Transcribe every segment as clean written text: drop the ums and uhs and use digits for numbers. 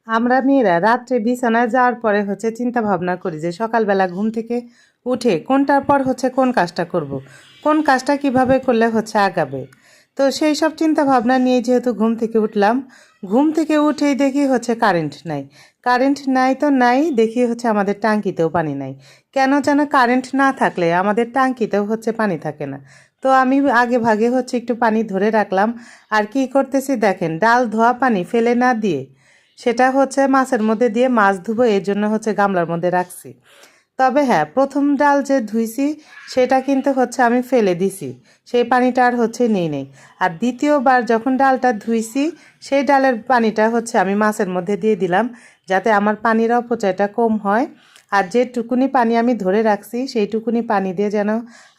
আমরা মেয়েরা রাত্রে বিছানায় যাওয়ার পরে চিন্তা ভাবনা করি যে সকালবেলা ঘুম থেকে উঠে কোনটার পর কোন কাজটা করব। কোন কাজটা কিভাবে করলে আগাবে। তো সেই সব চিন্তা ভাবনা নিয়ে যেহেতু ঘুম থেকে উঠলাম, ঘুম থেকে উঠেই দেখি কারেন্ট নাই। কারেন্ট নাই তো নাই, দেখি আমাদের টাঙ্কিতেও পানি নাই। কেন যেন কারেন্ট না থাকলে আমাদের টাঙ্কিতেও পানি থাকে না। তো আমি আগে ভাগে একটু পানি ধরে রাখলাম। আর কি করতেছি দেখেন, ডাল ধোয়া পানি ফেলে না দিয়ে সেটা মাছের মধ্যে দিয়ে মাছ ধুবো, এর জন্য গামলার মধ্যে রাখছি। তবে হ্যাঁ, প্রথম ডাল যে ধুইছি সেটা কিন্তু আমি ফেলে দিছি, সেই পানিটা আর নেই। আর দ্বিতীয়বার যখন ডালটা ধুইছি সেই ডালের পানিটা আমি মাছের মধ্যে দিয়ে দিলাম, যাতে আমার পানির অপচয়টা কম হয়। আর যেটুকুনি পানি আমি ধরে রাখছি সেইটুকুনি পানি দিয়ে যেন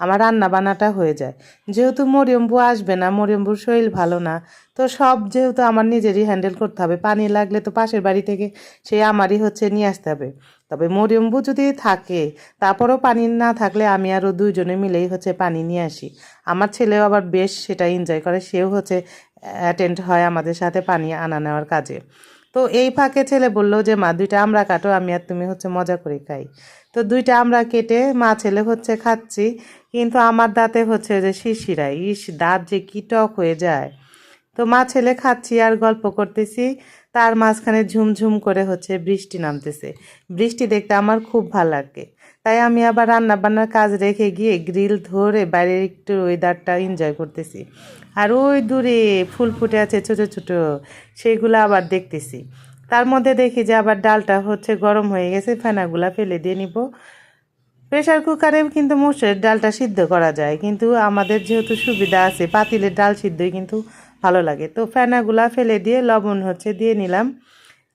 আমার রান্না বান্নাটা হয়ে যায়। যেহেতু মরিয়ম্বু আসবে না, মরিয়ম্বুর শরীর ভালো না, তো সব যেহেতু আমার নিজেরই হ্যান্ডেল করতে হবে। পানি লাগলে তো পাশের বাড়ি থেকে সে আমারই নিয়ে আসতে হবে। তবে মরিয়ম্বু যদি থাকে, তারপরেও পানি না থাকলে আমি আরও দুইজনে মিলেই পানি নিয়ে আসি। আমার ছেলেও আবার বেশ সেটা এনজয় করে, সেও অ্যাটেন্ড হয় আমাদের সাথে পানি আনা নেওয়ার কাজে। তো এই ফাঁকে ছেলে বললো যে মা, দুইটা আমরা কাটো, আমি আর তুমি মজা করে খাই। তো দুইটা আমরা কেটে মা ছেলে খাচ্ছি। কিন্তু আমার দাঁতে যে শিরশিরায়, দাঁত যে কি টক হয়ে যায়। তো মা ছেলে খাচ্ছি আর গল্প করতেছি, তার মাঝখানে ঝুমঝুম করে বৃষ্টি নামতেছে। বৃষ্টি দেখতে আমার খুব ভালো লাগে, তাই আমি আবার রান্না বান্নার কাজ রেখে গিয়ে গ্রিল ধরে বাইরের একটু ওয়েদারটা এনজয় করতেছি। আর ওই দূরে ফুল ফুটে আছে ছোট ছোট, সেইগুলো আবার দেখতেছি। তার মধ্যে দেখি যে আবার ডালটা গরম হয়ে গেছে, ফেনাগুলা ফেলে দিয়ে নিব। প্রেশার কুকারেও কিন্তু মোষের ডালটা সিদ্ধ করা যায়, কিন্তু আমাদের যেহেতু সুবিধা আছে, পাতিলের ডাল সিদ্ধই কিন্তু ভালো লাগে। তো ফেনাগুলা ফেলে দিয়ে লবণ দিয়ে নিলাম।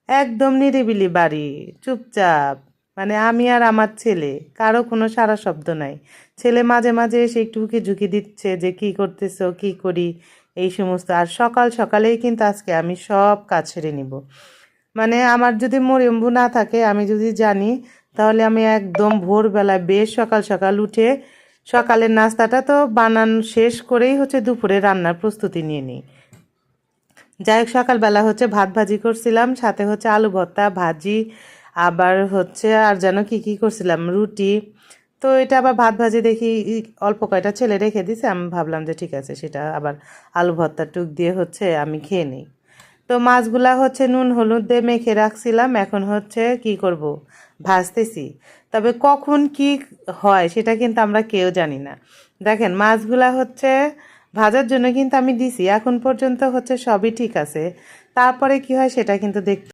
একদম নিরিবিলি বাড়ি, চুপচাপ, মানে আমি আর আমার ছেলে, কারো কোনো সারা শব্দ নাই। ছেলে মাঝে মাঝে এসে একটু উকি ঝুঁকি দিচ্ছে যে কি করতেছো, কি করি, এই সমস্ত। আর সকাল সকালেই কিন্তু আজকে আমি সব কাজ সেরে নিব। মানে আমার যদি মরিয়ম্বু না থাকে, আমি যদি জানি, তাহলে আমি একদম ভোরবেলায় বেশ সকাল সকাল উঠে সকালের নাস্তাটা তো বানানো শেষ করেই দুপুরে রান্নার প্রস্তুতি নিয়ে নিই। যাই হোক, সকালবেলা ভাত ভাজি করছিলাম, সাথে আলু ভর্তা, ভাজি, আবার আর যেন কি কি করছিলাম, রুটি। তো এটা আবার ভাত ভাজি দেখি অল্প কয়টা ছেলে রেখে দিছে, আমি ভাবলাম যে ঠিক আছে, সেটা আবার আলু ভর্তা টুক দিয়ে আমি খেয়ে নিই। তো মাছগুলা নুন হলুদ দিয়ে মেখে রাখছিলাম, এখন কি করব, ভাজতেছি। তবে কখন কি হয় সেটা কিন্তু আমরা কেউ জানি না। দেখেন, মাছগুলা ভাজার জন্য কিন্তু আমি দিছি, এখন পর্যন্ত সবই ঠিক আছে। তারপরে কি হয় সেটা কিন্তু দেখতে